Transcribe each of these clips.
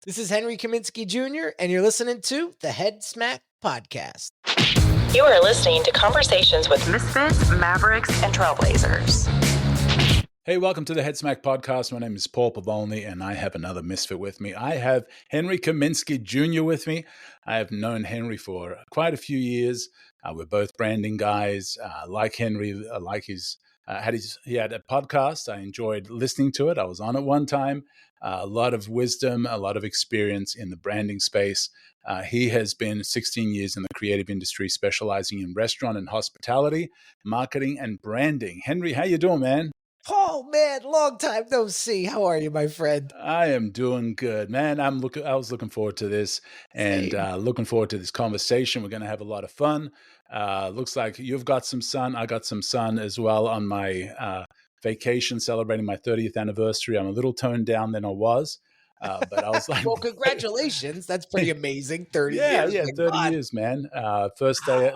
This is Henry Kaminski Jr., and you're listening to the Head Smack Podcast. You are listening to conversations with misfits, mavericks, and trailblazers. Hey, welcome to the Head Smack Podcast. My name is Paul Pavoni, and I have another misfit with me. I have Henry Kaminski Jr. with me. I have known Henry for quite a few years. We're both branding guys. Like Henry, he had a podcast. I enjoyed listening to it. I was on it one time. A lot of wisdom, a lot of experience in the branding space. He has been 16 years in the creative industry, specializing in restaurant and hospitality, marketing, and branding. Henry, how you doing, man? Paul, man, long time no see. How are you, my friend? I am doing good, man. I was looking forward to this and looking forward to this conversation. We're going to have a lot of fun. Looks like you've got some sun. I got some sun as well on my vacation, celebrating my 30th anniversary. I'm a little toned down than I was, but I was like, well, congratulations. That's pretty amazing. 30 years. Yeah, 30 years, man. First day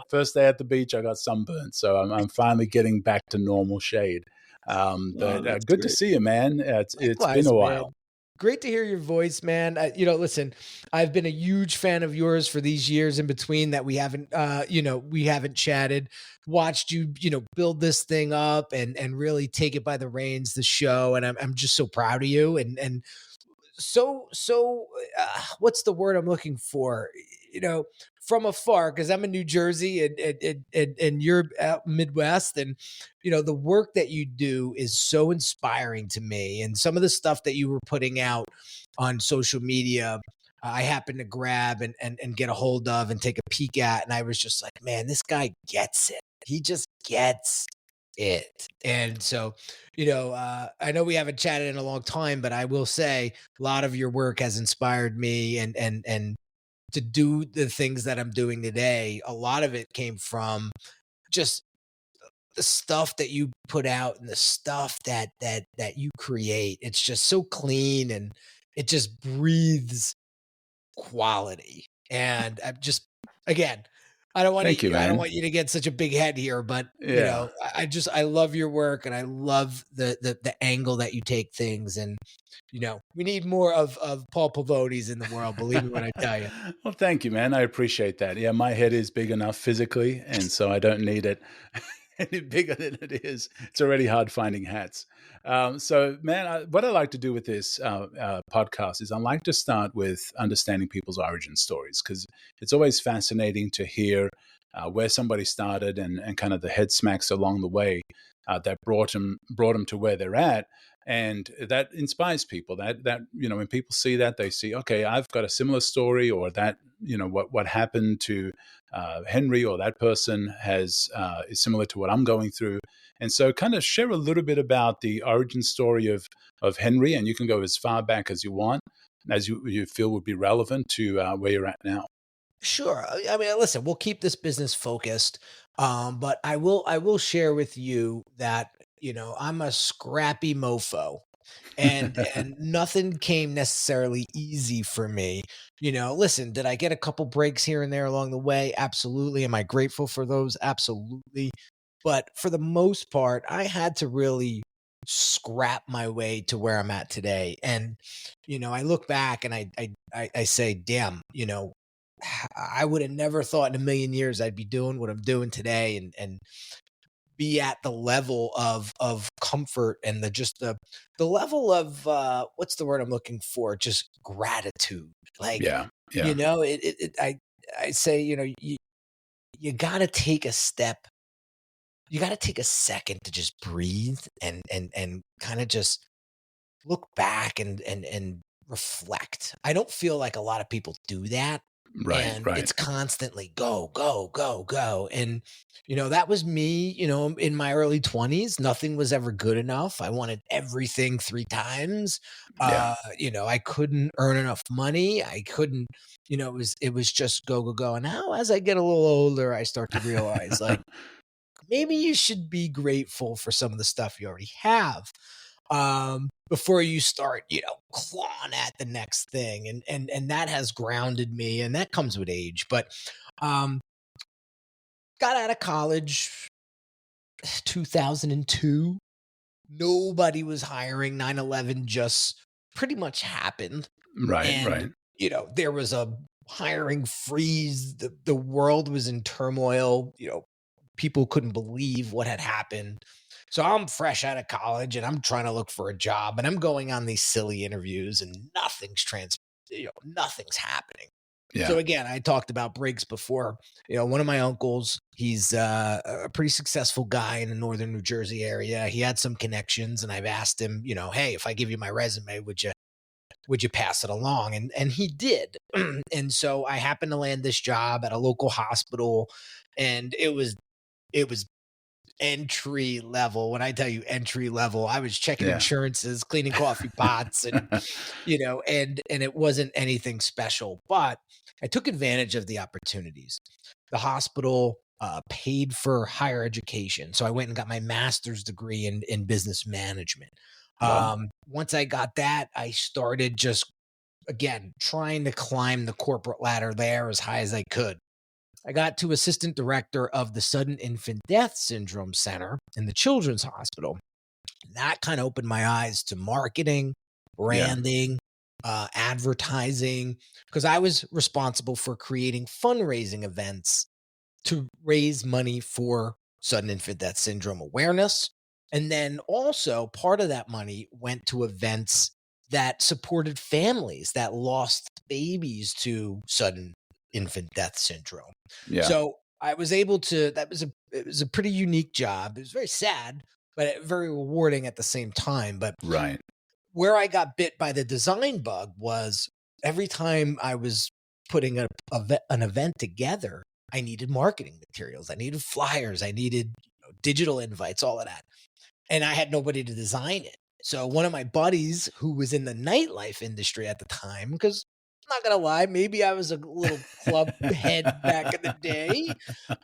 at the beach, I got sunburned. So I'm finally getting back to normal shade. But good to see you, man. It's been a while. Man. Great to hear your voice, man. Listen, I've been a huge fan of yours for these years in between that we haven't chatted. Watched you, build this thing up and really take it by the reins, the show, and I'm just so proud of you. And so what's the word I'm looking for? From afar, because I'm in New Jersey and you're out Midwest, and the work that you do is so inspiring to me. And some of the stuff that you were putting out on social media, I happened to grab and get a hold of and take a peek at, and I was just like, man, this guy gets it. He just gets it. And so, I know we haven't chatted in a long time, but I will say a lot of your work has inspired me and to do the things that I'm doing today. A lot of it came from just the stuff that you put out and the stuff that you create. It's just so clean and it just breathes quality. And I'm just, again, I don't want you to get such a big head here, but I love your work and I love the angle that you take things. And we need more of Paul Pavonis in the world. Believe me when I tell you. Well, thank you, man. I appreciate that. Yeah, my head is big enough physically, and so I don't need it any bigger than it is. It's already hard finding hats. So, man, what I like to do with this podcast is I like to start with understanding people's origin stories, because it's always fascinating to hear where somebody started and kind of the head smacks along the way that brought them to where they're at. And that inspires people. That when people see that, they see, okay, I've got a similar story, or that what happened to Henry or that person is similar to what I'm going through. And so, kind of share a little bit about the origin story of Henry, and you can go as far back as you want, as you feel would be relevant to where you're at now. Sure. I mean, listen, we'll keep this business focused, but I will share with you that I'm a scrappy mofo, and nothing came necessarily easy for me. Listen, did I get a couple breaks here and there along the way? Absolutely. Am I grateful for those? Absolutely. But for the most part, I had to really scrap my way to where I'm at today. And I look back and I say, damn, I would have never thought in a million years I'd be doing what I'm doing today and be at the level of comfort and the level of what's the word I'm looking for? Just gratitude. Like, Yeah. I say, you got to take a step. You got to take a second to just breathe and kind of just look back and reflect. I don't feel like a lot of people do that. Right. It's constantly go, go, go, go. And, that was me, in my early 20s. Nothing was ever good enough. I wanted everything 3 times. Yeah. I couldn't earn enough money. I couldn't, it was just go, go, go. And now as I get a little older, I start to realize like, maybe you should be grateful for some of the stuff you already have. Before you start, clawing at the next thing. And that has grounded me, and that comes with age. But got out of college 2002. Nobody was hiring. 9/11 just pretty much happened. Right. there was a hiring freeze. The world was in turmoil. People couldn't believe what had happened. So I'm fresh out of college and I'm trying to look for a job and I'm going on these silly interviews and nothing's happening. So Yeah. again, I talked about breaks before. One of my uncles, he's a pretty successful guy in the northern New Jersey area. He had some connections, and I've asked him, hey, if I give you my resume, would you pass it along? And he did. And so I happened to land this job at a local hospital, and it was entry level. When I tell you entry level, I was checking Yeah. insurances, cleaning coffee pots, and and it wasn't anything special, but I took advantage of the opportunities. The hospital paid for higher education, so I went and got my master's degree in business management. Wow. Once I got that, I started just again trying to climb the corporate ladder there as high as I could. I got to assistant director of the Sudden Infant Death Syndrome Center in the Children's Hospital. That kind of opened my eyes to marketing, Yeah. branding, advertising, because I was responsible for creating fundraising events to raise money for sudden infant death syndrome awareness. And then also part of that money went to events that supported families that lost babies to sudden infant death syndrome. Yeah. So I was able to, it was a pretty unique job. It was very sad, but very rewarding at the same time. But Right. where I got bit by the design bug was every time I was putting an event together, I needed marketing materials. I needed flyers. I needed digital invites, all of that. And I had nobody to design it. So one of my buddies who was in the nightlife industry at the time, because I'm not going to lie, maybe I was a little club head back in the day.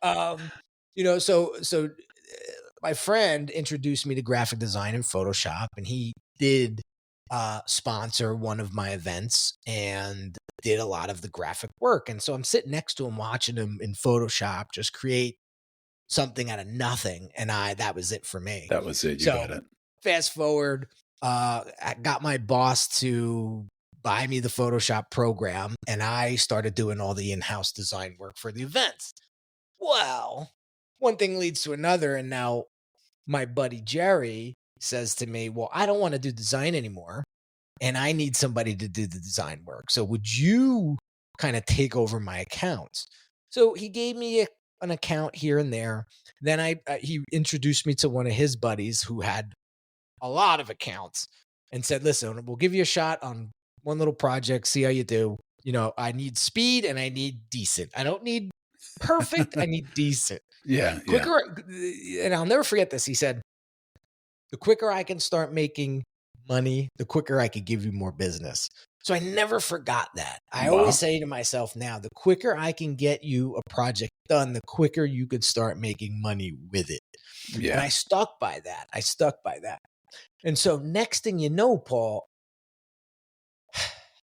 Um, so my friend introduced me to graphic design and Photoshop, and he did sponsor one of my events and did a lot of the graphic work. And so I'm sitting next to him watching him in Photoshop just create something out of nothing. And that was it for me. That was it. You So got it. fast forward, I got my boss to buy me the Photoshop program, and I started doing all the in-house design work for the events. Well, one thing leads to another, and now my buddy Jerry says to me, well, I don't want to do design anymore, and I need somebody to do the design work. So would you kind of take over my accounts? So he gave me an account here and there. Then he introduced me to one of his buddies who had a lot of accounts and said, listen, we'll give you a shot on one little project, see how you do. I need speed and I need decent. I don't need perfect. I need decent. Yeah. Yeah. Quicker, and I'll never forget this. He said, the quicker I can start making money, the quicker I could give you more business. So I never forgot that. I Wow. always say to myself now, the quicker I can get you a project done, the quicker you could start making money with it. And Yeah. I stuck by that. And so next thing you know, Paul,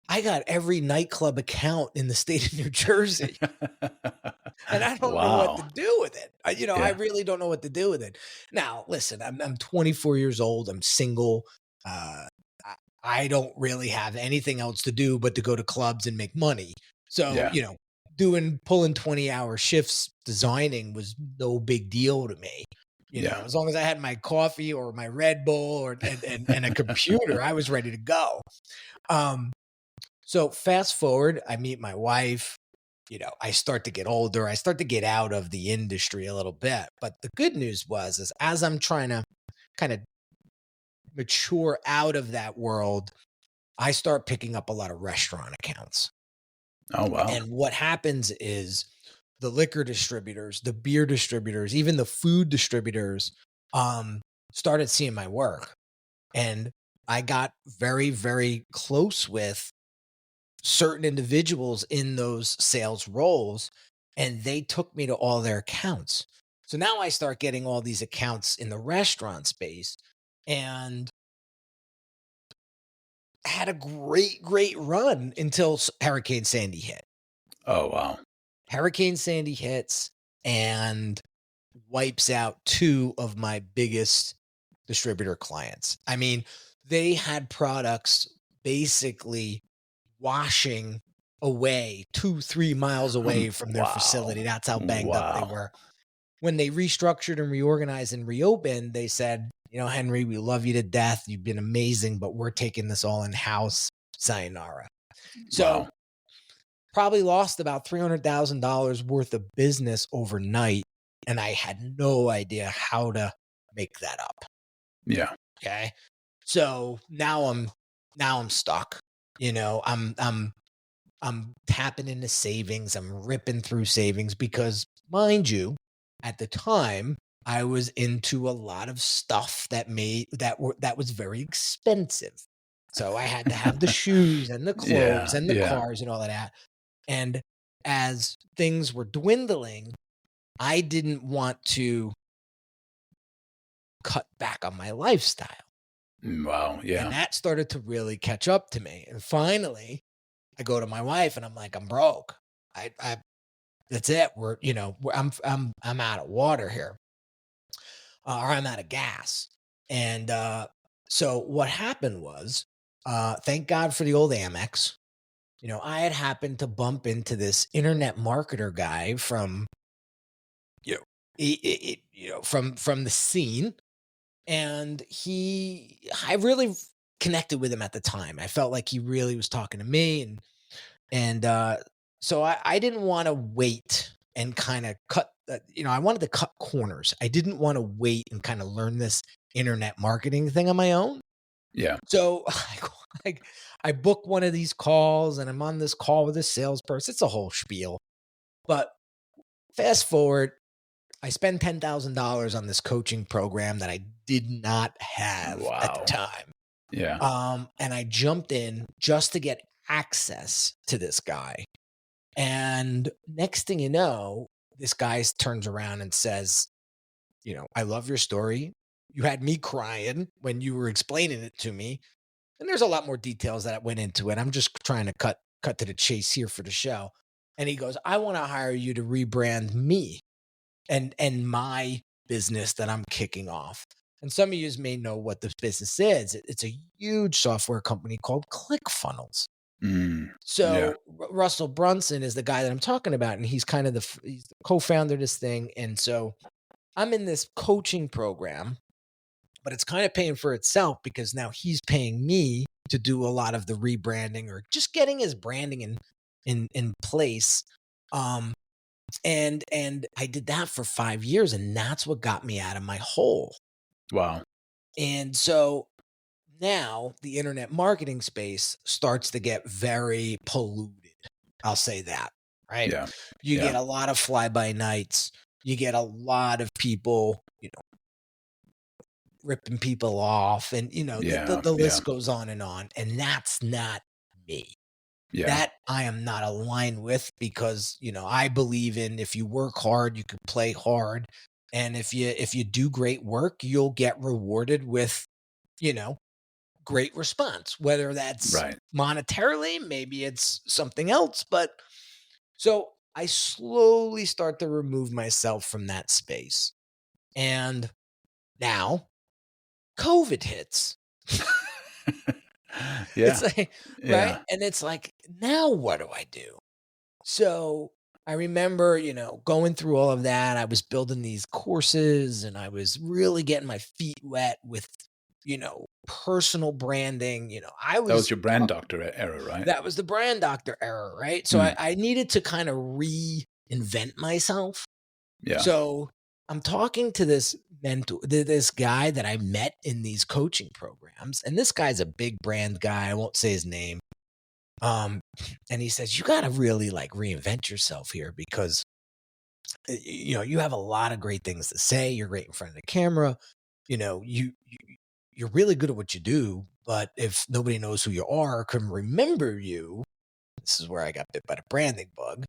I got every nightclub account in the state of New Jersey. And I don't know what to Wow. do with it. I Yeah. really don't know what to do with it. Now, listen, I'm 24 years old. I'm single. I don't really have anything else to do but to go to clubs and make money. So, Yeah. pulling 20-hour shifts designing was no big deal to me. Yeah. As long as I had my coffee or my Red Bull and a computer, I was ready to go. So fast forward, I meet my wife. I start to get older. I start to get out of the industry a little bit. But the good news is as I'm trying to kind of mature out of that world, I start picking up a lot of restaurant accounts. Oh, wow. And what happens is the liquor distributors, the beer distributors, even the food distributors started seeing my work. And I got very, very close with certain individuals in those sales roles, and they took me to all their accounts. So now I start getting all these accounts in the restaurant space and had a great, great run until Hurricane Sandy hit. Oh, wow. Hurricane Sandy hits and wipes out two of my biggest distributor clients. I mean, they had products basically washing away, 2-3 miles away from their Wow. facility. That's how banged up they Wow. were. When they restructured and reorganized and reopened, they said, Henry, we love you to death. You've been amazing, but we're taking this all in-house. Sayonara. So Wow. probably lost about $300,000 worth of business overnight. And I had no idea how to make that up. Yeah. Okay. So now I'm stuck. I'm tapping into savings. I'm ripping through savings because, mind you, at the time I was into a lot of stuff that was very expensive. So I had to have the shoes and the clothes Yeah. and the Yeah. cars and all of that. And as things were dwindling, I didn't want to cut back on my lifestyle. Wow. And Yeah. that started to really catch up to me. And finally, I go to my wife and I'm like, I'm broke. I that's it. I'm out of water here. Or I'm out of gas. And so what happened was, thank God for the old Amex. I had happened to bump into this internet marketer guy from, from the scene. And I really connected with him at the time. I felt like he really was talking to me. And so I didn't want to wait and kind of I wanted to cut corners. I didn't want to wait and kind of learn this internet marketing thing on my own. Yeah. So I book one of these calls and I'm on this call with a salesperson. It's a whole spiel. But fast forward, I spend $10,000 on this coaching program that I did not have at the Wow. time. Yeah. And I jumped in just to get access to this guy. And next thing you know, this guy turns around and says, I love your story. You had me crying when you were explaining it to me. And there's a lot more details that went into it. I'm just trying to cut to the chase here for the show. And he goes, I want to hire you to rebrand me and my business that I'm kicking off. And some of you may know what this business is. It's a huge software company called ClickFunnels. So Russell Brunson is the guy that I'm talking about, and he's kind of he's the co-founder of this thing. And so I'm in this coaching program, but it's kind of paying for itself because now he's paying me to do a lot of the rebranding or just getting his branding in place. And I did that for 5 years, and that's what got me out of my hole. Wow. And so now the internet marketing space starts to get very polluted. I'll say that, right? Yeah. You get a lot of fly-by-nights. You get a lot of people, ripping people off, and the list goes on. And that's not me. Yeah. That I am not aligned with because, I believe in if you work hard, you can play hard. And if you do great work, you'll get rewarded with, great response, whether that's monetarily, maybe it's something else. But so I slowly start to remove myself from that space. And now COVID hits. It's like, right? And it's like, now what do I do? So I remember, going through all of that. I was building these courses and I was really getting my feet wet with, personal branding. That was your brand doctor era, right? That was the brand doctor era, right? So I needed to kind of reinvent myself. Yeah. So I'm talking to this this guy that I met in these coaching programs, and this guy's a big brand guy. I won't say his name. And he says, you got to really reinvent yourself here because, you have a lot of great things to say. You're great in front of the camera. You're really good at what you do, but if nobody knows who you are or can remember you, this is where I got bit by the branding bug.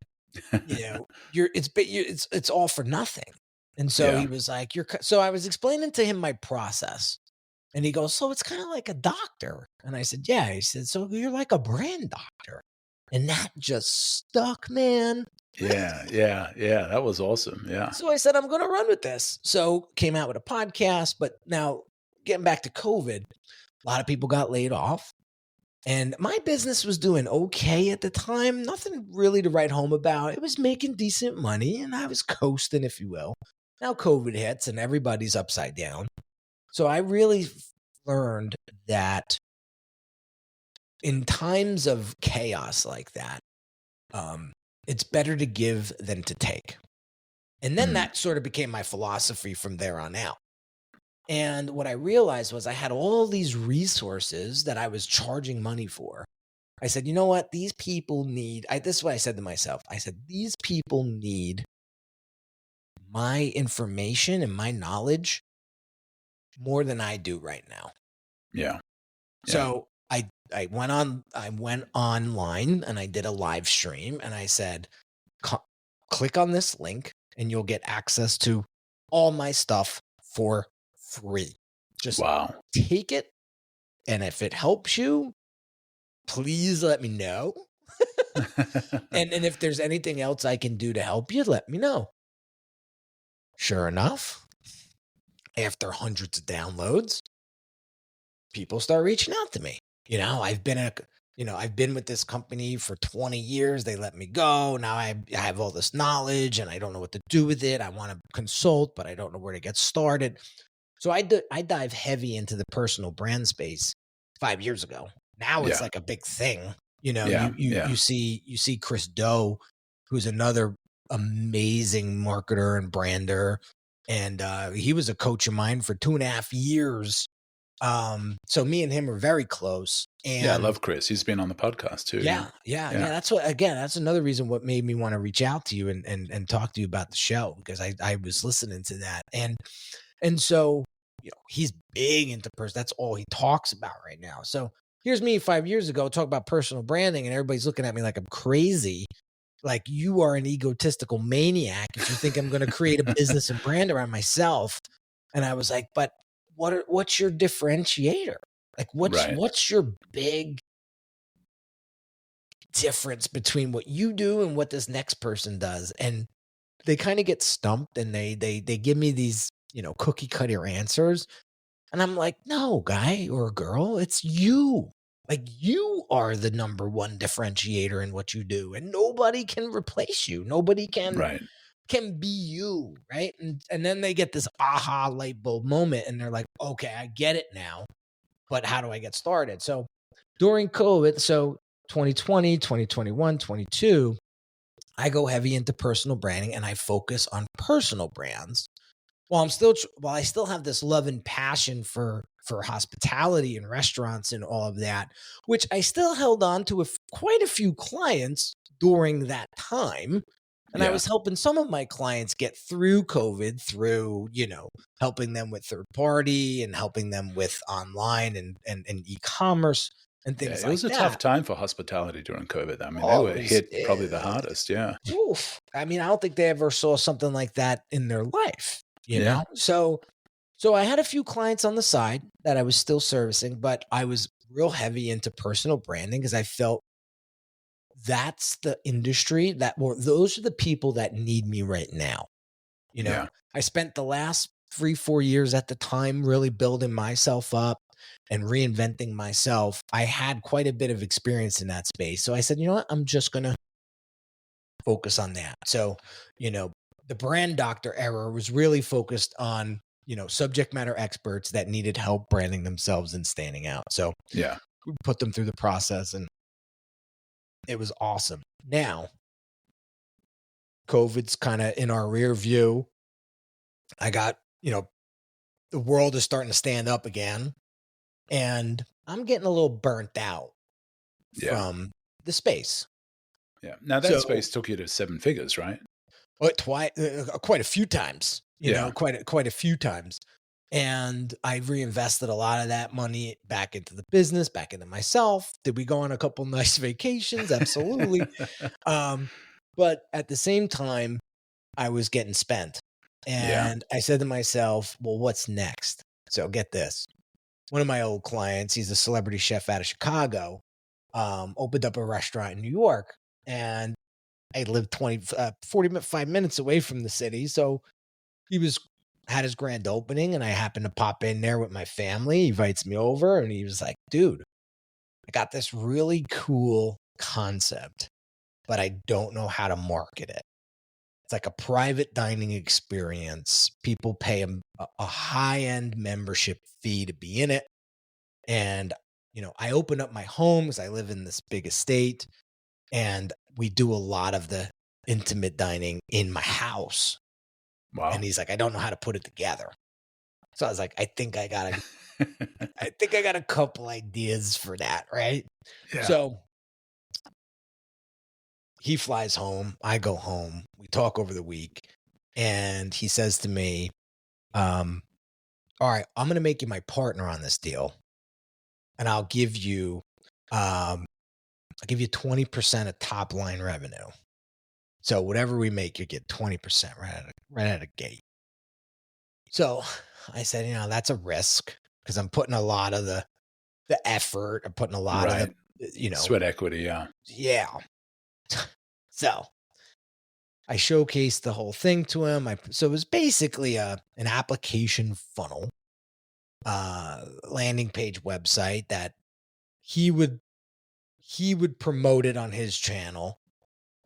It's all for nothing. And so he was like, so I was explaining to him my process, and he goes, so it's kind of like a doctor. And I said, yeah. He said, so you're like a brand doctor. And that just stuck, man. Yeah. That was awesome. Yeah. So I said, I'm going to run with this. So came out with a podcast, but now getting back to COVID, a lot of people got laid off. And my business was doing okay at the time, nothing really to write home about. It was making decent money and I was coasting, if you will. Now COVID hits and everybody's upside down. So I really learned that in times of chaos like that, it's better to give than to take. And then that sort of became my philosophy from there on out. And what I realized was I had all these resources that I was charging money for. I said, you know what? These people need, this is what I said to myself. I said, these people need my information and my knowledge more than I do right now. Yeah. So I went online and I did a live stream and I said, click on this link and you'll get access to all my stuff for free. Just Wow. take it. And if it helps you, please let me know. and if there's anything else I can do to help you, let me know. Sure enough, after hundreds of downloads, people start reaching out to me. I've been with this company for 20 years. They let me go. Now I have all this knowledge and I don't know what to do with it. I want to consult, but I don't know where to get started. So I dive heavy into the personal brand space 5 years ago. Now it's like a big thing. You see Chris Do, who's another amazing marketer and brander. And he was a coach of mine for 2.5 years. So me and him are very close. And I love Chris. He's been on the podcast too. Yeah. That's another reason what made me want to reach out to you and talk to you about the show, because I was listening to that. And so, he's big into that's all he talks about right now. So here's me 5 years ago, talk about personal branding and everybody's looking at me like I'm crazy. Like, you are an egotistical maniac if you think I'm going to create a business and brand around myself. And I was like, but what's your differentiator? Like, what's your big difference between what you do and what this next person does? And they kind of get stumped and they give me these, cookie cutter answers. And I'm like, no, guy or girl, it's you. Like, you are the number one differentiator in what you do, and nobody can replace you. Nobody can be you, right? And then they get this aha light bulb moment, and they're like, okay, I get it now, but how do I get started? So during COVID, so 2020, 2021, 22, I go heavy into personal branding, and I focus on personal brands. While I still have this love and passion for hospitality and restaurants and all of that, which I still held on to quite a few clients during that time. And I was helping some of my clients get through COVID through, helping them with third party and helping them with online and e-commerce and things like that. It was a tough time for hospitality during COVID. I mean, they were hit probably the hardest. Yeah. Oof. I mean, I don't think they ever saw something like that in their life. You know? So I had a few clients on the side that I was still servicing, but I was real heavy into personal branding because I felt that's the industry those are the people that need me right now. I spent the last 3-4 years at the time really building myself up and reinventing myself. I had quite a bit of experience in that space. So I said, you know what? I'm just going to focus on that. So, the brand doctor era was really focused on, subject matter experts that needed help branding themselves and standing out. So we put them through the process and it was awesome. Now, COVID's kind of in our rear view. I got, the world is starting to stand up again and I'm getting a little burnt out from the space. Yeah. Now that space took you to 7 figures, right? Quite a few times, quite a few times. And I reinvested a lot of that money back into the business, back into myself. Did we go on a couple nice vacations? Absolutely. But at the same time, I was getting spent. And I said to myself, well, what's next? So get this. One of my old clients, he's a celebrity chef out of Chicago, opened up a restaurant in New York. And I lived 45 minutes away from the city. So he had his grand opening and I happened to pop in there with my family. He invites me over and he was like, dude, I got this really cool concept, but I don't know how to market it. It's like a private dining experience. People pay a high-end membership fee to be in it. And, I open up my home because I live in this big estate, and we do a lot of the intimate dining in my house. And Wow. he's like, I don't know how to put it together. So I was like, I think I got a couple ideas for that, right? Yeah. So he flies home, I go home, we talk over the week, and he says to me, all right, I'm gonna make you my partner on this deal, and I'll give you 20% of top line revenue. So whatever we make, you get 20% right out of gate. So I said, that's a risk because I'm putting a lot of the effort, I'm putting a lot of Right. Sweat equity. Yeah. yeah. So I showcased the whole thing to him. So it was basically an application funnel, landing page website that he would promote it on his channel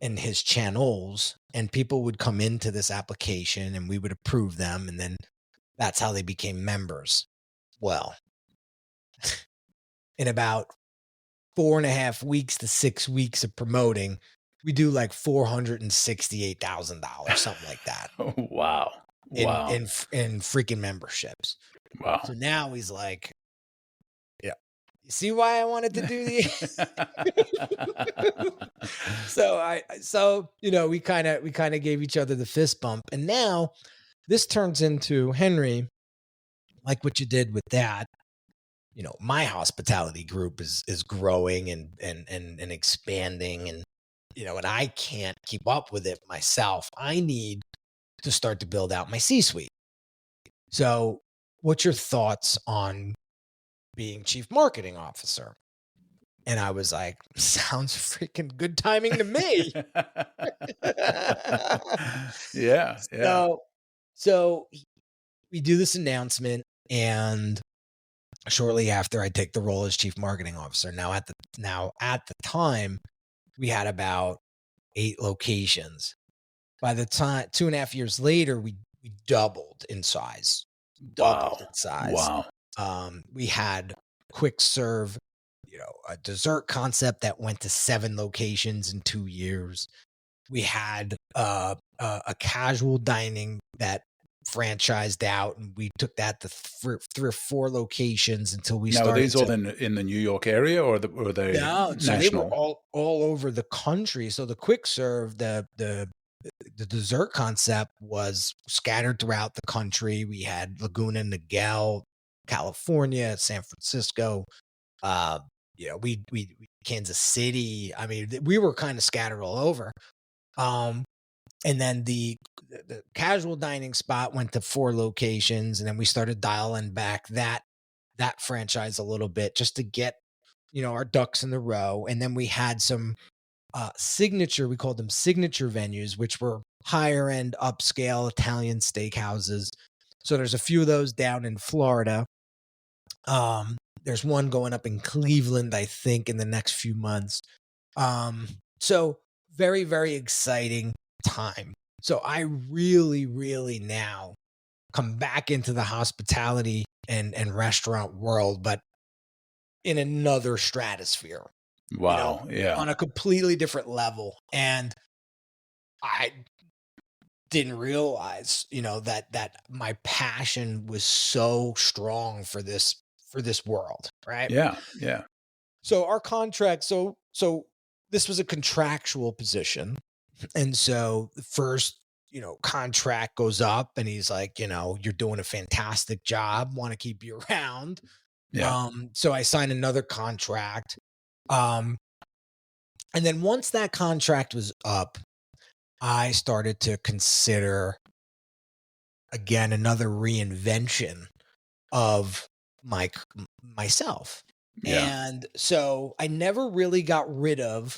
and his channels, and people would come into this application and we would approve them, and then that's how they became members. Well, in about 4.5 weeks to 6 weeks of promoting, we do like $468,000, something like that, Wow. in Wow. in freaking memberships. Wow. So now he's like, yeah, you see why I wanted to do the so we kind of gave each other the fist bump, and now this turns into, Henry, like what you did with that. My hospitality group is growing and expanding, and and I can't keep up with it myself. I need to start to build out my C-suite. So, what's your thoughts on being chief marketing officer? And I was like, sounds freaking good timing to me. Yeah. Yeah. So we do this announcement, and shortly after, I take the role as chief marketing officer. Now at the time, we had about 8 locations. By the time 2.5 years later, we doubled in size. Wow. We had quick serve, a dessert concept that went to 7 locations in 2 years. We had a casual dining that franchised out, and we took that to 3 or 4 locations until we Now, are started these all to. in the New York area, or are they No, so they were national? all over the country. So the quick serve, the dessert concept was scattered throughout the country. We had Laguna Niguel, California, San Francisco, we Kansas City. I mean, we were kind of scattered all over. And then the casual dining spot went to 4 locations, and then we started dialing back that franchise a little bit just to get our ducks in the row. And then we had some signature, we called them signature venues, which were higher end upscale Italian steakhouses. So there's a few of those down in Florida. There's one going up in Cleveland, I think, in the next few months. So very, very exciting time. So I really, really now come back into the hospitality and restaurant world, but in another stratosphere. Wow. Yeah. On a completely different level. And I didn't realize, that my passion was so strong for this world, right? Yeah. Yeah. So our contract, so this was a contractual position. And so the first, contract goes up, and he's like, you're doing a fantastic job, want to keep you around. Yeah. So I signed another contract. And then once that contract was up, I started to consider, again, another reinvention of myself. Yeah. And so I never really got rid of,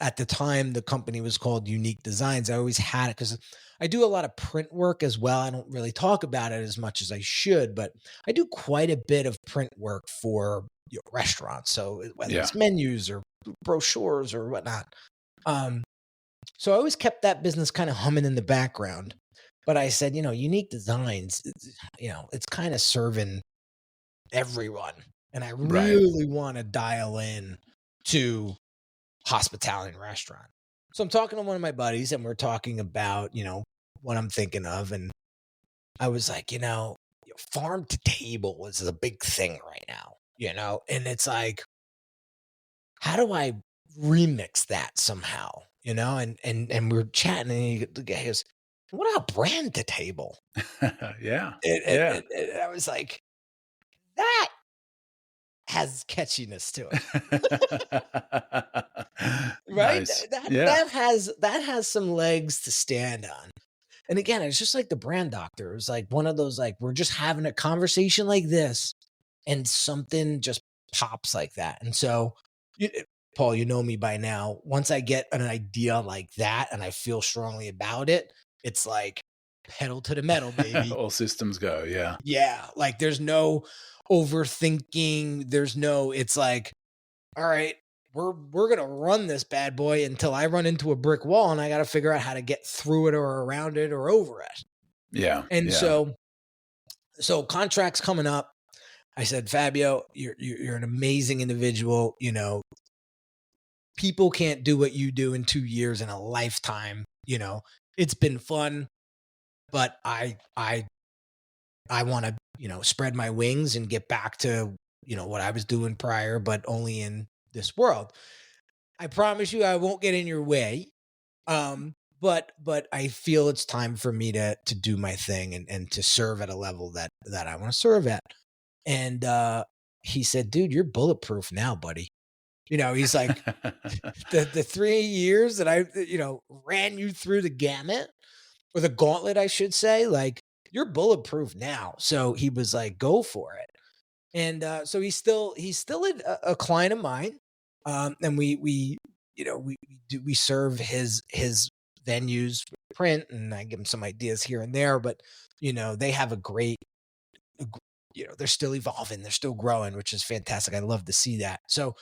at the time, the company was called Unique Designs. I always had it because I do a lot of print work as well. I don't really talk about it as much as I should, but I do quite a bit of print work for restaurants. So whether Yeah. it's menus or brochures or whatnot. So I always kept that business kind of humming in the background. But I said, unique designs, it's kind of serving everyone. And I Right. really want to dial in to hospitality and restaurant. So I'm talking to one of my buddies and we're talking about, what I'm thinking of. And I was like, farm to table is a big thing right now, and it's like, how do I remix that somehow? And we're chatting and the guy goes, what about brand to table? Yeah. And, and, Yeah. and, and I was like, that has catchiness to it, right? Nice. That Yeah. that has that has some legs to stand on. And again, it's just like the brand doctor. It was like one of those, like, we're just having a conversation like this, and something just pops like that. And so, Paul, you know me by now. Once I get an idea like that and I feel strongly about it, it's like pedal to the metal, baby. All systems go. Yeah. Yeah. Like there's no overthinking. It's like, all right, we're gonna run this bad boy until I run into a brick wall and I gotta figure out how to get through it or around it or over it. Yeah. And Yeah. so contracts coming up. I said, Fabio, you're an amazing individual. People can't do what you do in 2 years in a lifetime. It's been fun, but I want to, spread my wings and get back to, what I was doing prior, but only in this world. I promise you I won't get in your way. But I feel it's time for me to do my thing and to serve at a level that I want to serve at. And he said, dude, you're bulletproof now, buddy. He's like, the 3 years that I, ran you through the gamut or the gauntlet, I should say, like, you're bulletproof now. So he was like, go for it. And so he's still a client of mine. And we serve his venues print, and I give him some ideas here and there, but they have they're still evolving, they're still growing, which is fantastic. I love to see that. So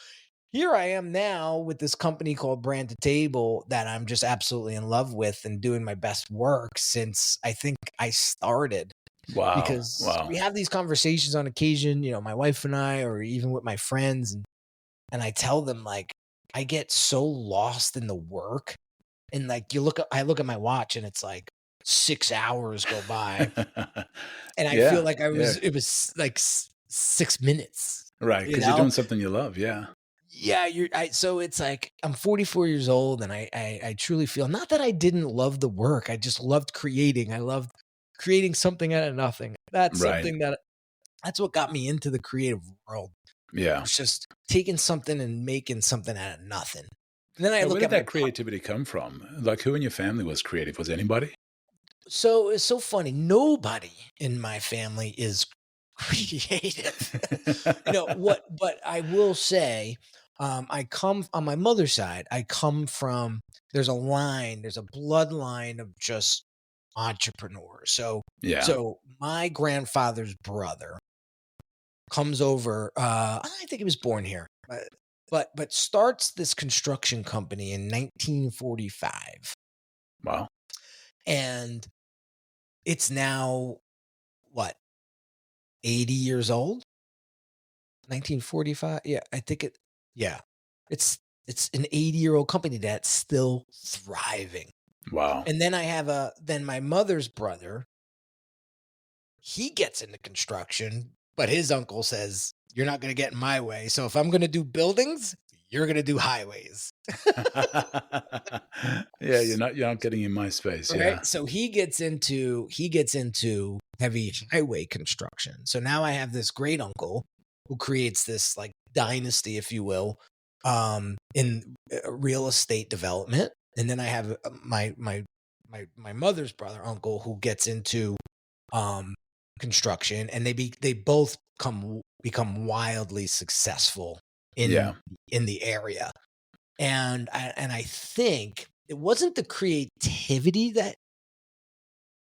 here I am now with this company called Brand to Table that I'm just absolutely in love with and doing my best work since I think I started, Wow. because Wow. we have these conversations on occasion, my wife and I, or even with my friends. And I tell them, like, I get so lost in the work, and like I look at my watch and it's like 6 hours go by and I feel Yeah. like Yeah. it was like 6 minutes, Right. you Because you're know? doing something you love. Yeah. Yeah, so it's like I'm 44 years old and I truly feel, not that I didn't love the work, I just loved creating. I loved creating something out of nothing. Right. That's what got me into the creative world. Yeah. Was just taking something and making something out of nothing. And then I Now, where look did at my that creativity come from? Like, who in your family was creative? Was anybody? so it's so funny. Nobody in my family is creative. But I will say, I come on my mother's side, I come from, there's a bloodline of just entrepreneurs. So Yeah. so my grandfather's brother comes over, I think he was born here. But starts this construction company in 1945. Wow. And it's now what, 80 years old? 1945? Yeah, I think yeah. It's an 80-year-old company that's still thriving. Wow. And then then my mother's brother, he gets into construction, but his uncle says, "You're not gonna get in my way. So if I'm gonna do buildings, you're gonna do highways." Yeah, you're not getting in my space. Right? Yeah. So he gets into heavy highway construction. So now I have this great uncle who creates this, like, dynasty, if you will, in real estate development. And then I have my mother's brother uncle who gets into um construction, and they both become wildly successful Yeah. in the area. And I think it wasn't the creativity that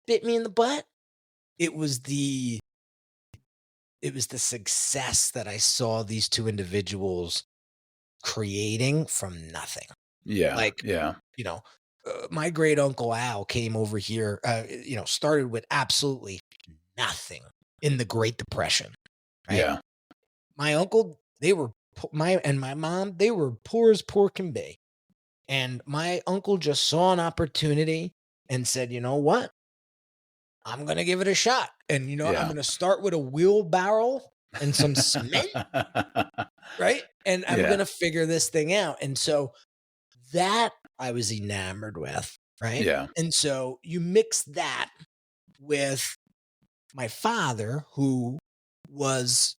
bit me in the butt. It was it was the success that I saw these two individuals creating from nothing. Yeah. Like, Yeah. you know, my great uncle Al came over here, started with absolutely nothing in the Great Depression, right? Yeah. My uncle, they were my mom, they were poor as poor can be. And my uncle just saw an opportunity and said, "You know what? I'm going to give it a shot. And you know, I'm Yeah. going to start with a wheelbarrow and some cement, right? And I'm going Yeah. to figure this thing out." And so that I was enamored with, right? Yeah. And so you mix that with my father, who was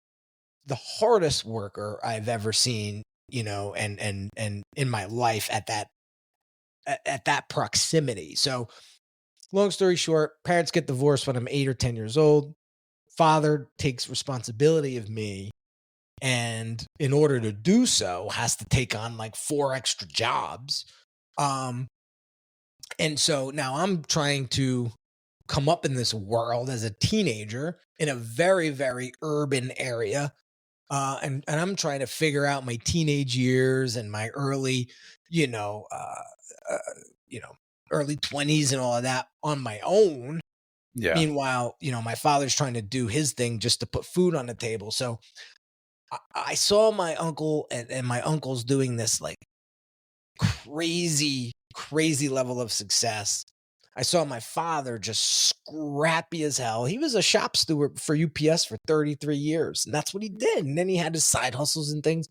the hardest worker I've ever seen, and in my life at that proximity. So long story short, parents get divorced when I'm 8 or 10 years old. Father takes responsibility of me, and in order to do so, has to take on like 4 extra jobs. Um, and so now I'm trying to come up in this world as a teenager in a very, very urban area. And I'm trying to figure out my teenage years and my early, you know, uh, you know, early 20s and all of that on my own. Yeah. Meanwhile, my father's trying to do his thing just to put food on the table. So I saw my uncle and my uncle's doing this like crazy, crazy level of success. I saw my father just scrappy as hell. He was a shop steward for UPS for 33 years, and that's what he did. And then he had his side hustles and things.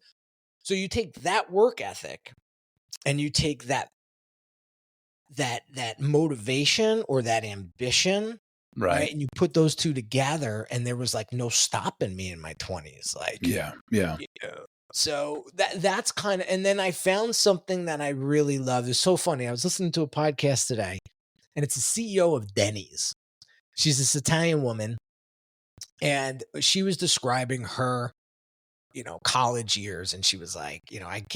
So you take that work ethic and you take that motivation or that ambition, right? Right. And you put those two together, and there was like no stopping me in my 20s. Like, Yeah. Yeah. yeah. So that's kind of, and then I found something that I really love. It's so funny. I was listening to a podcast today, and it's the CEO of Denny's. She's this Italian woman, and she was describing her, college years, and she was like,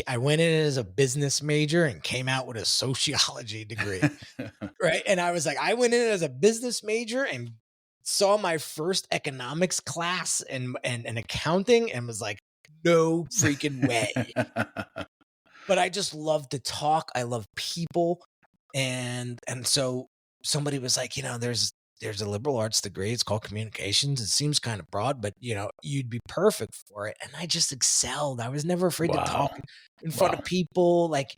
I went in as a business major and came out with a sociology degree, right? And I was like, I went in as a business major and saw my first economics class and accounting, and was like, no freaking way. But I just love to talk. I love people. And so somebody was like, there's a liberal arts degree. It's called communications. It seems kind of broad, but you'd be perfect for it. And I just excelled. I was never afraid to talk Wow. in front Wow. of people. Like,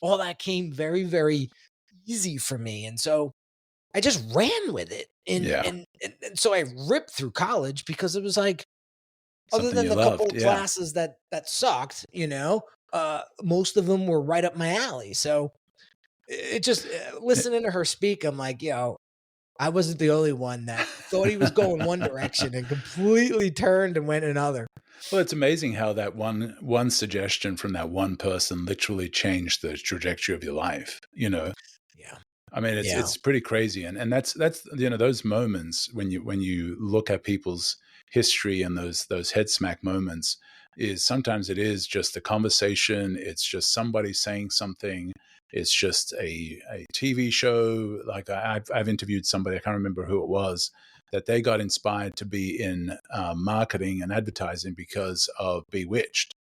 all that came very, very easy for me. And so I just ran with it. And Yeah. and so I ripped through college because it was like, other Something than you the couple loved. of Yeah. classes that sucked, most of them were right up my alley. So it just listening to her speak, I'm like, I wasn't the only one that thought he was going one direction and completely turned and went another. Well, it's amazing how that one suggestion from that one person literally changed the trajectory of your life. Yeah. I mean, Yeah. it's pretty crazy, and that's those moments when you look at people's history and those head smack moments is sometimes it is just a conversation. It's just somebody saying something. It's just a TV show. Like I've interviewed somebody, I can't remember who it was, that they got inspired to be in marketing and advertising because of Bewitched,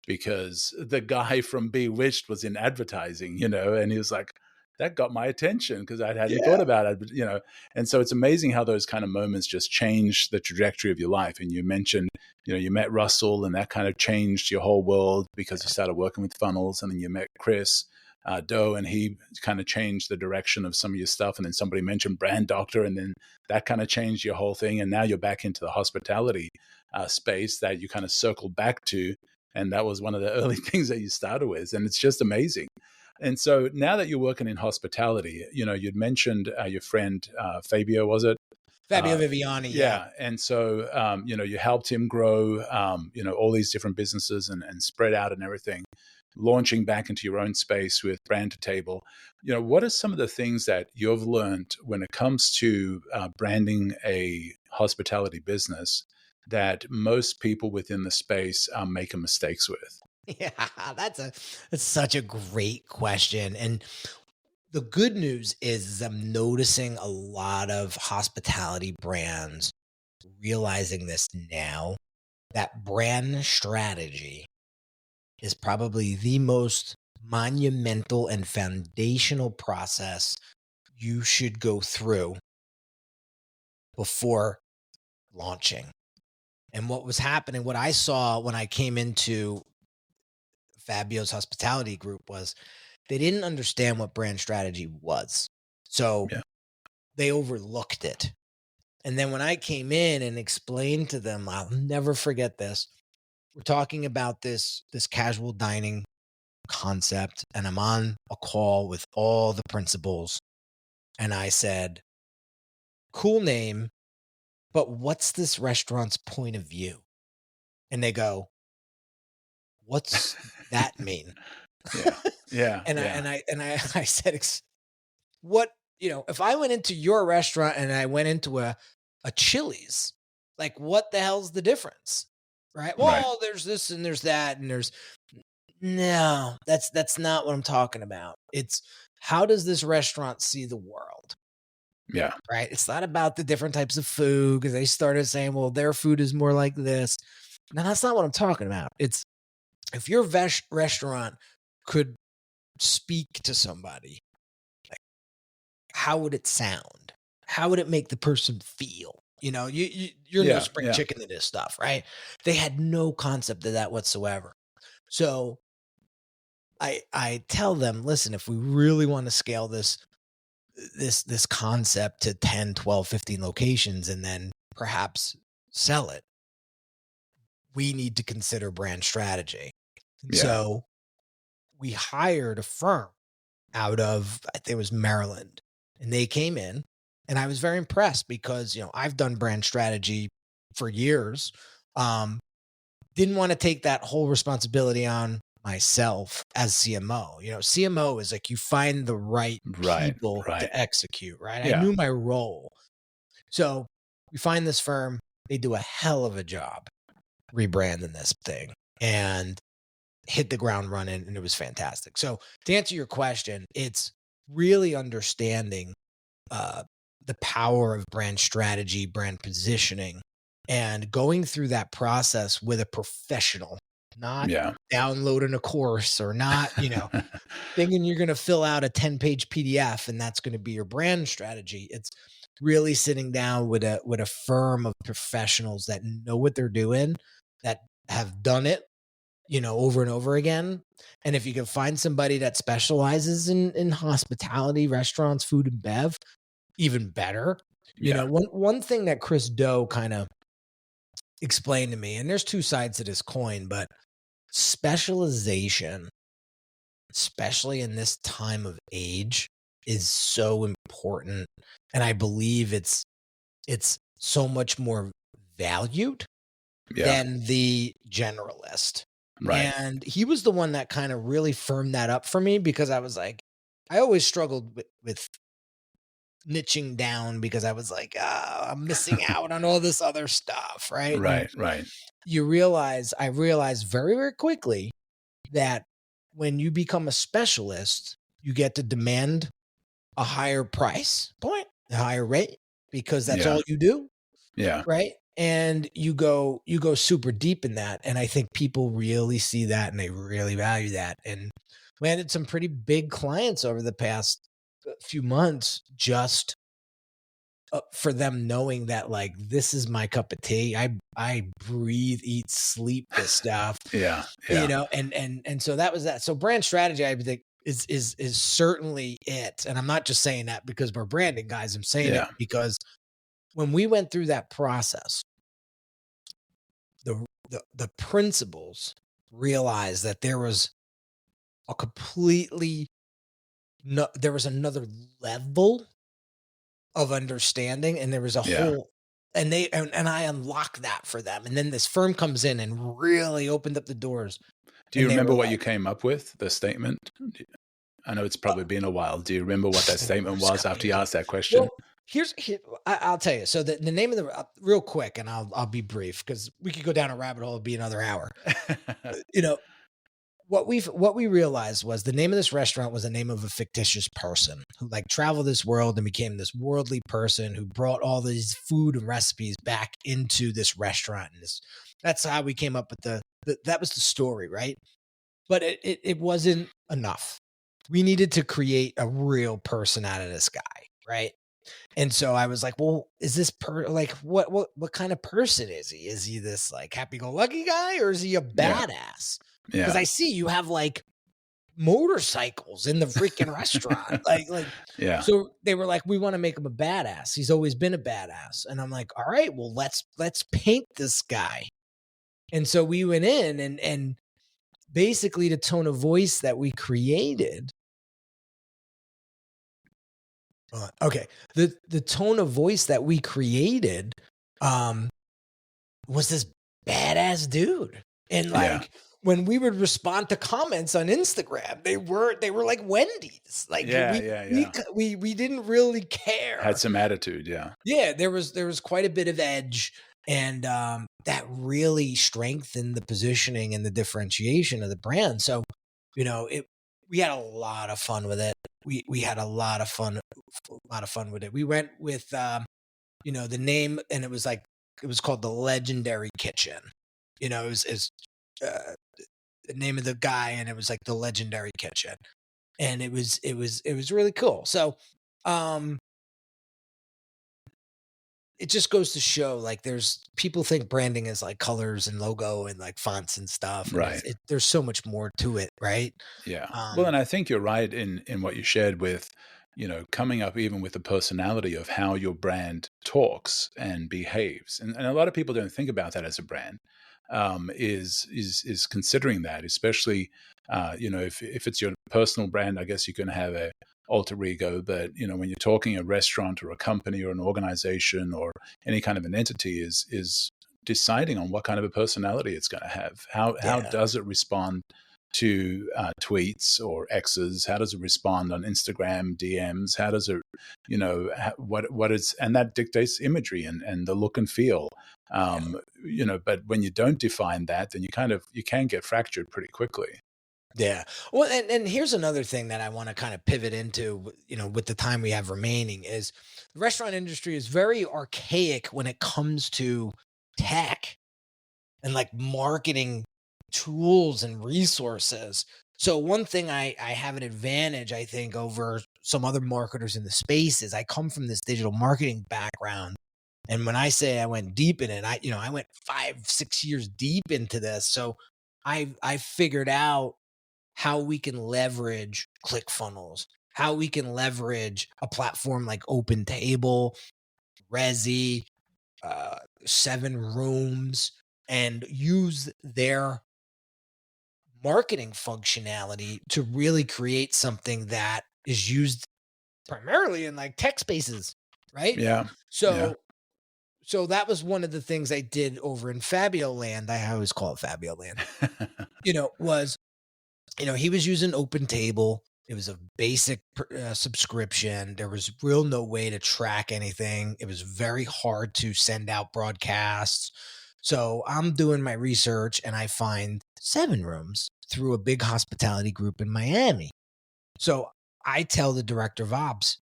because the guy from Bewitched was in advertising, and he was like, that got my attention because I hadn't thought Yeah. about it, And so it's amazing how those kind of moments just change the trajectory of your life. And you mentioned, you met Russell, and that kind of changed your whole world because you started working with funnels, and then you met Chris Doe, and he kind of changed the direction of some of your stuff. And then somebody mentioned Brand Doctor, and then that kind of changed your whole thing. And now you're back into the hospitality space that you kind of circled back to. And that was one of the early things that you started with. And it's just amazing. And so now that you're working in hospitality, you'd mentioned your friend Fabio, was it? Fabio Viviani. Yeah. Yeah. And so, you helped him grow, all these different businesses and spread out and everything, launching back into your own space with Brand to Table. What are some of the things that you've learned when it comes to branding a hospitality business that most people within the space are making mistakes with? Yeah. That's such a great question. And the good news is I'm noticing a lot of hospitality brands realizing this now. that brand strategy is probably the most monumental and foundational process you should go through before launching. And what was happening, what I saw when I came into Fabio's hospitality group was they didn't understand what brand strategy was. So Yeah. they overlooked it. And then when I came in and explained to them, I'll never forget this. We're talking about this casual dining concept, and I'm on a call with all the principals, and I said, "Cool name, but what's this restaurant's point of view?" And they go, "What's that mean?" Yeah. Yeah. and Yeah. I said, "What, if I went into your restaurant and I went into a Chili's, like what the hell's the difference?" Right? Right. Well, there's this and there's that and there's no, that's not what I'm talking about. It's how does this restaurant see the world? Yeah. Right? It's not about the different types of food because they started saying, well, their food is more like this. No, that's not what I'm talking about. It's if your restaurant could speak to somebody, like, how would it sound? How would it make the person feel? You're no Yeah. spring Yeah. chicken to this stuff, right? They had no concept of that whatsoever. So I tell them, listen, if we really want to scale this concept to 10, 12, 15 locations and then perhaps sell it, we need to consider brand strategy. And Yeah. so we hired a firm out of, I think it was Maryland, and they came in and I was very impressed because, I've done brand strategy for years. Didn't want to take that whole responsibility on myself as CMO. CMO is like you find the right Right. people Right. to execute, right? I Yeah. knew my role. So we find this firm, they do a hell of a job rebranding this thing and hit the ground running, and it was fantastic. So to answer your question, it's really understanding the power of brand strategy, brand positioning, and going through that process with a professional, not Yeah. downloading a course or not, thinking you're going to fill out a 10-page PDF and that's going to be your brand strategy. It's really sitting down with a firm of professionals that know what they're doing, that have done it, over and over again. And if you can find somebody that specializes in hospitality, restaurants, food and bev, even better. Yeah. One thing that Chris Doe kind of explained to me, and there's two sides to this coin, but specialization, especially in this time of age, is so important. And I believe it's so much more valued Yeah. than the generalist. Right. And he was the one that kind of really firmed that up for me because I was like, I always struggled with niching down because I was like, I'm missing out on all this other stuff, right? And Right. Right. I realized very, very quickly that when you become a specialist, you get to demand a higher price point, a higher rate, because that's Yeah. all you do, Yeah. right? And you go super deep in that. And I think people really see that and they really value that. And landed some pretty big clients over the past few months just for them knowing that like this is my cup of tea. I breathe, eat, sleep this stuff. Yeah. Yeah. And so that was that. So brand strategy, I think is certainly it. And I'm not just saying that because we're branding guys. I'm saying it Yeah. because when we went through that process, the principals realized that there was a completely there was another level of understanding, and there was a Yeah. whole and they and I unlocked that for them. And then this firm comes in and really opened up the doors. Do you And they remember were what you like, came up with, the statement? I know it's probably been a while. Do you remember what that statement was after you asked that question? well, I'll tell you. So the name of the real quick, and I'll be brief because we could go down a rabbit hole, it'd be another hour. You know, what we realized was the name of this restaurant was the name of a fictitious person who like traveled this world and became this worldly person who brought all these food and recipes back into this restaurant. And that's how we came up with that was the story, right? But it wasn't enough. We needed to create a real person out of this guy, right? And so I was like, well, is this like what kind of person is he? Is he this like happy-go-lucky guy, or is he a Yeah. badass? Because Yeah. I see you have like motorcycles in the freaking restaurant. Like Yeah. so they were like, we want to make him a badass. He's always been a badass. And I'm like, all right, well, let's paint this guy. And so we went in and basically the tone of voice that we created. Okay. The tone of voice that we created um was this badass dude. And Yeah. like when we would respond to comments on Instagram, they were like Wendy's. Like Yeah. Yeah. Yeah. we didn't really Had care. some attitude. Yeah. Yeah, there was quite a bit of edge, and that really strengthened the positioning and the differentiation of the brand. So, we had a lot of fun with it. We had a lot of fun with it. We went with the name, and it was called the Legendary Kitchen. It was uh, the name of the guy, and it was like the Legendary Kitchen, and it was really cool. So, um, it just goes to show, like, there's people think branding is like colors and logo and like fonts and stuff, and Right. there's so much more to it, right? Yeah. Well, Um, and I think you're right in what you shared with, coming up even with the personality of how your brand talks and behaves. And a lot of people don't think about that as a brand. Is considering that, especially if it's your personal brand, I guess you can have a alter ego, but when you're talking a restaurant or a company or an organization or any kind of an entity is deciding on what kind of a personality it's going to have. How yeah, does it respond to tweets or X's? How does it respond on Instagram DMs? How does it, what is, and that dictates imagery and the look and feel. yeah. But when you don't define that, then you can get fractured pretty quickly. Yeah. Well, and here's another thing that I want to kind of pivot into, with the time we have remaining is the restaurant industry is very archaic when it comes to tech and like marketing tools and resources. So one thing I have an advantage, I think, over some other marketers in the space is I come from this digital marketing background. And when I say I went deep in it, I went 5, 6 years deep into this. So I figured out how we can leverage ClickFunnels, how we can leverage a platform like OpenTable, Resi, uh, 7 Rooms, and use their marketing functionality to really create something that is used primarily in like tech spaces, right? Yeah. Yeah. So so that was one of the things I did over in Fabio Land. I always call it Fabio Land. Was he was using OpenTable. It was a basic subscription. There was real no way to track anything. It was very hard to send out broadcasts. So I'm doing my research and I find 7 Rooms through a big hospitality group in Miami. So I tell the director of ops,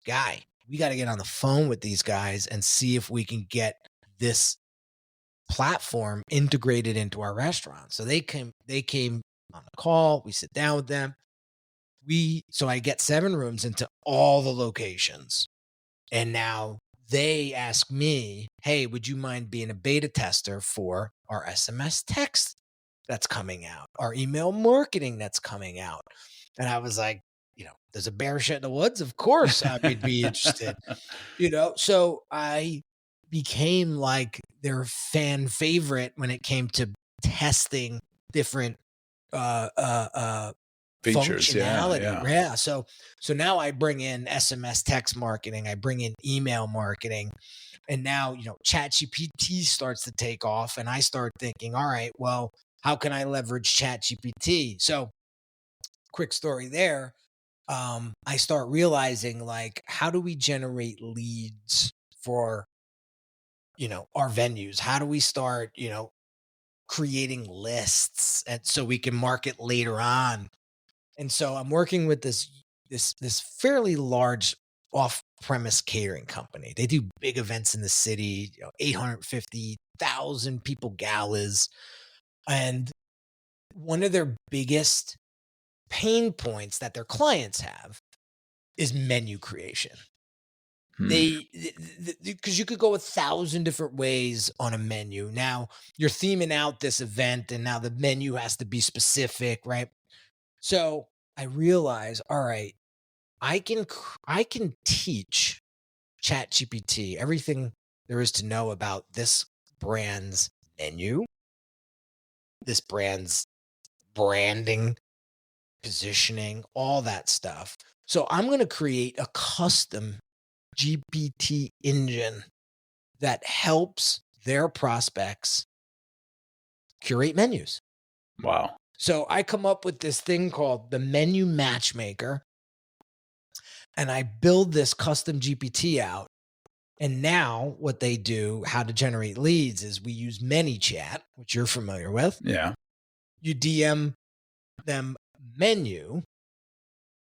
guy, we got to get on the phone with these guys and see if we can get this platform integrated into our restaurant. So they came on a call, we sit down with them. So I get 7 Rooms into all the locations. And now they ask me, "Hey, would you mind being a beta tester for our SMS text that's coming out, our email marketing that's coming out?" And I was like, there's a bear shit in the woods. Of course, I would be interested. So I became like their fan favorite when it came to testing different Features. Yeah. functionality. Yeah. Yeah. So now I bring in SMS text marketing, I bring in email marketing, and now, ChatGPT starts to take off, and I start thinking, all right, well, how can I leverage ChatGPT? So quick story there. I start realizing, like, how do we generate leads for, our venues? How do we start, creating lists and so we can market later on. And so I'm working with this fairly large off-premise catering company. They do big events in the city, 850,000 people galas. And one of their biggest pain points that their clients have is menu creation. They because you could go 1,000 different ways on a menu. Now you're theming out this event, and now the menu has to be specific, right? So I realize, all right, I can teach ChatGPT everything there is to know about this brand's menu, this brand's branding, positioning, all that stuff. So I'm going to create a custom GPT engine that helps their prospects curate menus. Wow. So I come up with this thing called the menu matchmaker, and I build this custom GPT out. And now what they do, how to generate leads, is we use ManyChat, which you're familiar with. Yeah. You DM them menu,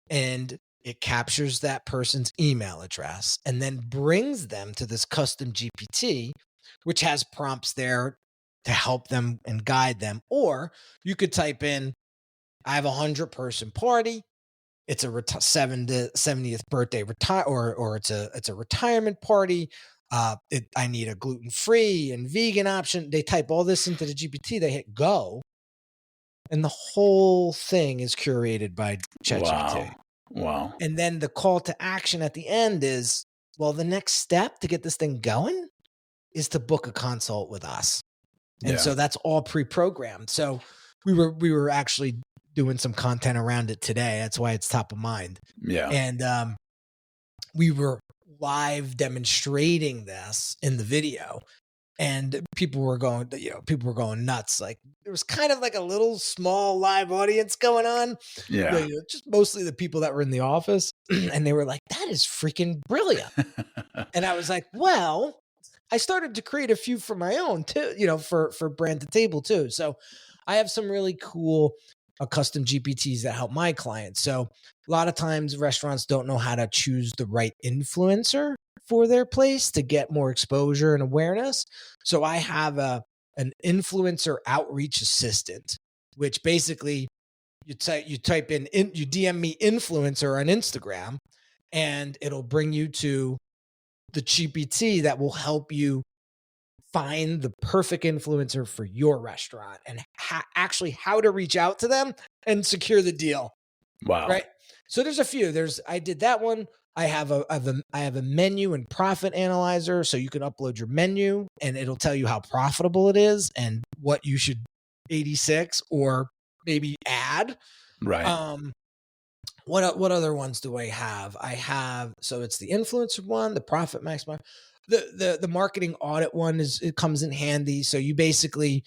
and it captures that person's email address and then brings them to this custom GPT, which has prompts there to help them and guide them. Or you could type in, I have a 100-person party. It's a 70th birthday or it's a retirement party. I need a gluten-free and vegan option. They type all this into the GPT. They hit go, and the whole thing is curated by ChatGPT. Wow. And then the call to action at the end is, well, the next step to get this thing going is to book a consult with us. And so that's all pre-programmed. So we were actually doing some content around it today. That's why it's top of mind. Yeah. And we were live demonstrating this in the video, and people were going nuts. Like there was kind of like a little small live audience going on. Yeah. Just mostly the people that were in the office. And they were like, that is freaking brilliant. And I was like, well, I started to create a few for my own too, for brand to table too. So I have some really cool custom GPTs that help my clients. So a lot of times restaurants don't know how to choose the right influencer for their place to get more exposure and awareness. So I have an influencer outreach assistant, which basically you type in you DM me influencer on Instagram, and it'll bring you to the GPT that will help you find the perfect influencer for your restaurant and actually how to reach out to them and secure the deal. Wow. Right. So there's a few. I did that one. I have a menu and profit analyzer, so you can upload your menu and it'll tell you how profitable it is and what you should 86 or maybe add. Right. What other ones do I have? So it's the influencer one, the profit maximizer. The marketing audit one it comes in handy. So you basically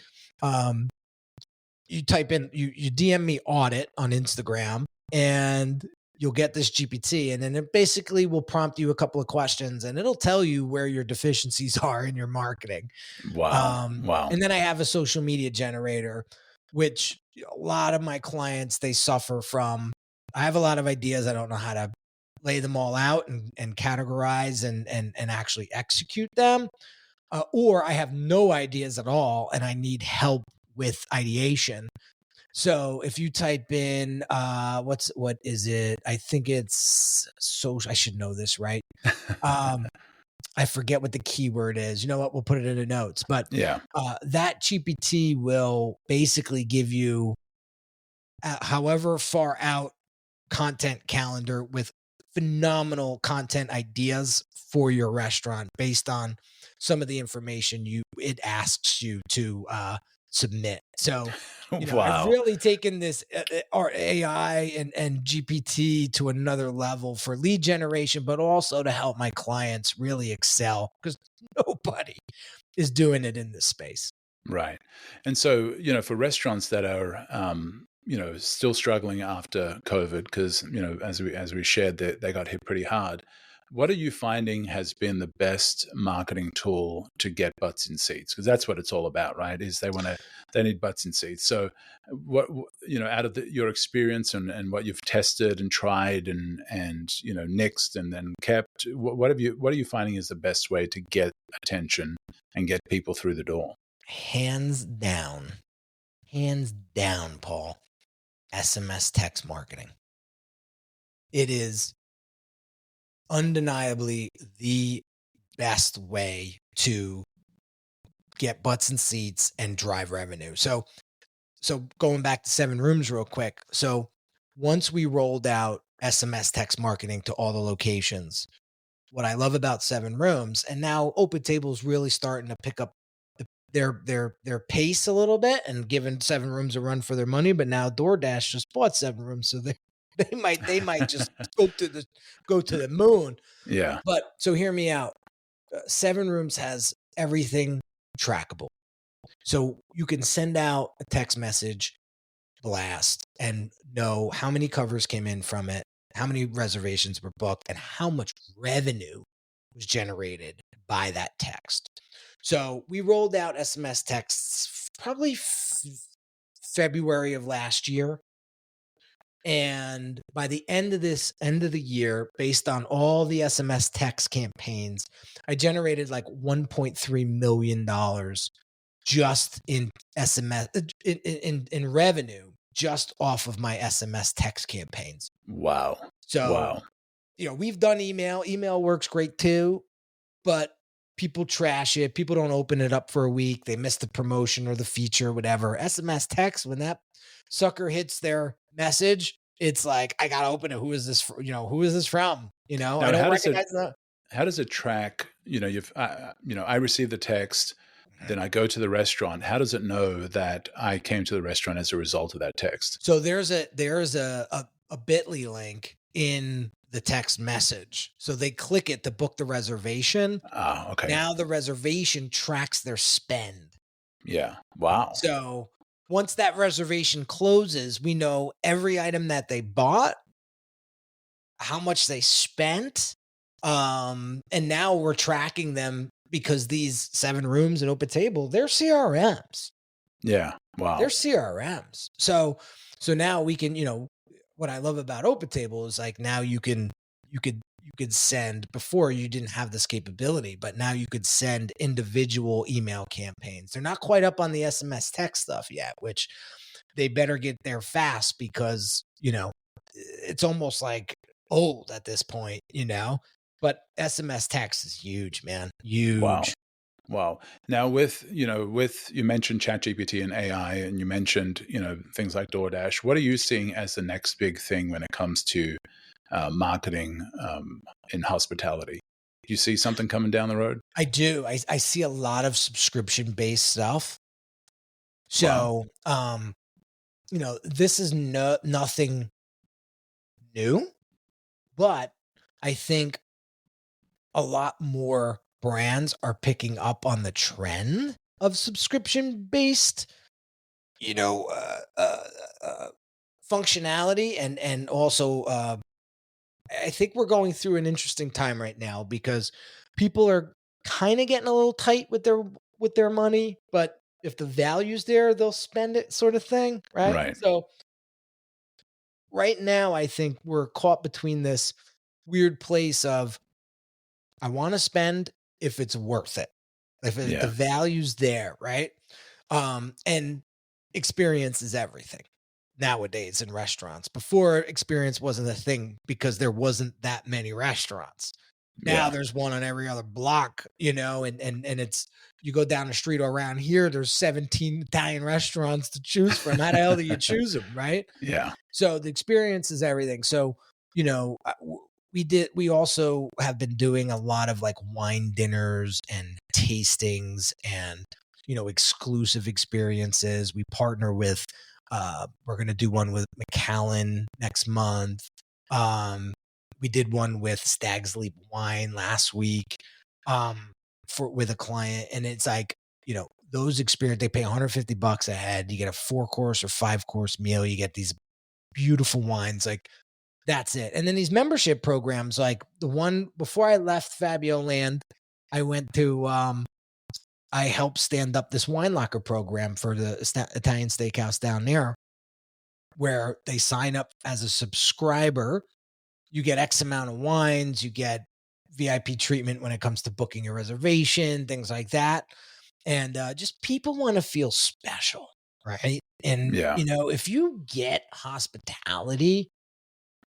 you type in you DM me audit on Instagram, and you'll get this GPT, and then it basically will prompt you a couple of questions, and it'll tell you where your deficiencies are in your marketing. Wow. And then I have a social media generator, which a lot of my clients, they suffer from. I have a lot of ideas. I don't know how to lay them all out and categorize and actually execute them. Or I have no ideas at all and I need help with ideation. So if you type in, what is it? I think it's social. I should know this, right? I forget what the keyword is. You know what? We'll put it in the notes, but that GPT will basically give you however far out content calendar with phenomenal content ideas for your restaurant based on some of the information it asks you to submit. So I've really taken this our AI and GPT to another level for lead generation, but also to help my clients really excel because nobody is doing it in this space. Right. And so, for restaurants that are, still struggling after COVID, because, as we shared, they got hit pretty hard. What are you finding has been the best marketing tool to get butts in seats? Because that's what it's all about, right? Is they need butts in seats. So, out of your experience and what you've tested and tried and nixed and then kept, what are you finding is the best way to get attention and get people through the door? Hands down, Paul, SMS text marketing. It is undeniably the best way to get butts in seats and drive revenue. So going back to 7 Rooms real quick. So once we rolled out SMS text marketing to all the locations, what I love about 7 Rooms, and now Open Table is really starting to pick up their pace a little bit and giving 7 Rooms a run for their money. But now DoorDash just bought 7 Rooms, so they might just go to the moon. Yeah. But so hear me out. 7 Rooms has everything trackable. So you can send out a text message blast and know how many covers came in from it, how many reservations were booked, and how much revenue was generated by that text. So we rolled out SMS texts probably February of last year. And by the end of the year, based on all the SMS text campaigns, I generated like $1.3 million just in SMS in revenue just off of my SMS text campaigns. Wow. So, wow. We've done email. Email works great too, but people trash it. People don't open it up for a week. They miss the promotion or the feature, whatever. SMS text, when that sucker hits their message, it's like, I got to open it. Who is this? Who is this from? Now, I don't recognize that. How does it track? I receive the text, then I go to the restaurant. How does it know that I came to the restaurant as a result of that text? So there's a Bitly link in the text message. So they click it to book the reservation. Ah, okay. Now the reservation tracks their spend. Yeah. Wow. So once that reservation closes, we know every item that they bought, how much they spent. And now we're tracking them because these 7 Rooms and Open Table, they're CRMs. Yeah. Wow. They're CRMs. So now we can, what I love about Open Table is like now you could send. Before you didn't have this capability, but now you could send individual email campaigns. They're not quite up on the SMS text stuff yet, which they better get there fast because, it's almost like old at this point, but SMS text is huge, man. Huge. Wow. Now with you mentioned ChatGPT and AI, and you mentioned, things like DoorDash. What are you seeing as the next big thing when it comes to marketing in hospitality? Do you see something coming down the road? I do. I see a lot of subscription-based stuff. So, this is nothing new, but I think a lot more brands are picking up on the trend of subscription-based, functionality, and also I think we're going through an interesting time right now because people are kind of getting a little tight with their money, but if the value's there, they'll spend it, sort of thing, right? Right. So right now, I think we're caught between this weird place of I want to spend if it's worth it, if the value's there, right? And experience is everything nowadays in restaurants. Before, experience wasn't a thing because there wasn't that many restaurants. Now there's one on every other block, and it's, you go down the street or around here, there's 17 Italian restaurants to choose from. How the hell do you choose them, right? Yeah. So the experience is everything. So, we also have been doing a lot of like wine dinners and tastings and, exclusive experiences. We partner with, we're going to do one with McAllen next month. We did one with Stag's Leap Wine last week, with a client. And it's like, those experience, they pay $150 a head. You get a 4-course or 5-course meal. You get these beautiful wines. Like That's it. And then these membership programs, like the one before I left Fabio Land, I went to, I helped stand up this wine locker program for the Italian steakhouse down there, where they sign up as a subscriber. You get X amount of wines, you get VIP treatment when it comes to booking your reservation, things like that. And just people want to feel special, right? And, Yeah. if you get hospitality,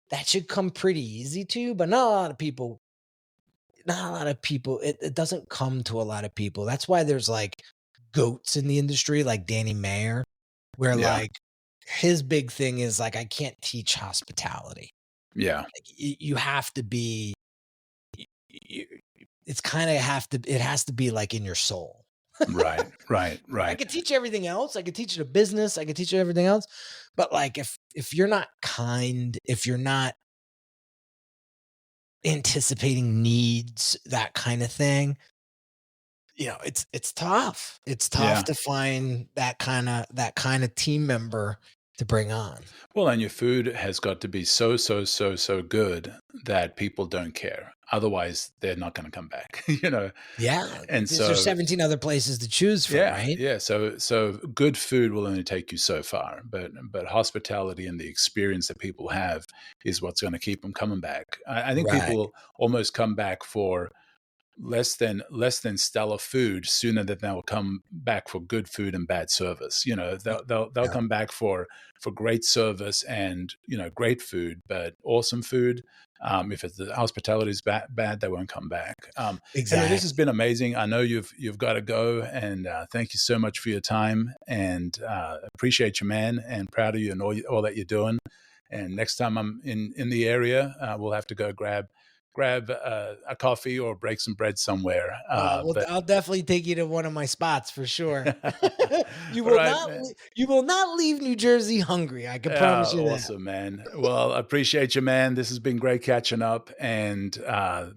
that should come pretty easy to you, but not a lot of people, it doesn't come to a lot of people. That's why there's like goats in the industry, like Danny Mayer, where Yeah. like his big thing is like, I can't teach hospitality. Yeah. Like, you have to be, it's kind of it has to be like in your soul. Right. Right. I Right. could teach everything else. I could teach you a business. I could teach you everything else. But like, if you're not kind, if you're not anticipating needs, that kind of thing, it's tough. It's tough Yeah. to find that kind of team member to bring on. Well, and your food has got to be so good that people don't care. Otherwise, they're not going to come back, Yeah. And There's 17 other places to choose from, yeah, right? yeah. So good food will only take you so far, but hospitality and the experience that people have is what's going to keep them coming back. I think Right. people almost come back for less than stellar food sooner than they'll come back for good food and bad service. They'll Yeah. come back for great service and great food, but awesome food. If it's the hospitality is bad, they won't come back. Henry, Exactly. this has been amazing. I know you've got to go, and thank you so much for your time. And appreciate you, man, and proud of you and all that you're doing. And next time I'm in the area, we'll have to go grab a coffee or break some bread somewhere. I'll definitely take you to one of my spots for sure. You All will right, not. man. You will not leave New Jersey hungry. I can promise you that. Awesome, man. Well, I appreciate you, man. This has been great catching up, and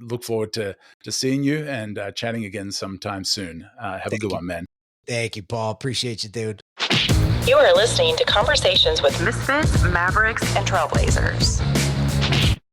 look forward to seeing you and chatting again sometime soon. Have a good one, man. Thank you, Paul. Appreciate you, dude. You are listening to Conversations with Misfits, Mavericks, and Trailblazers.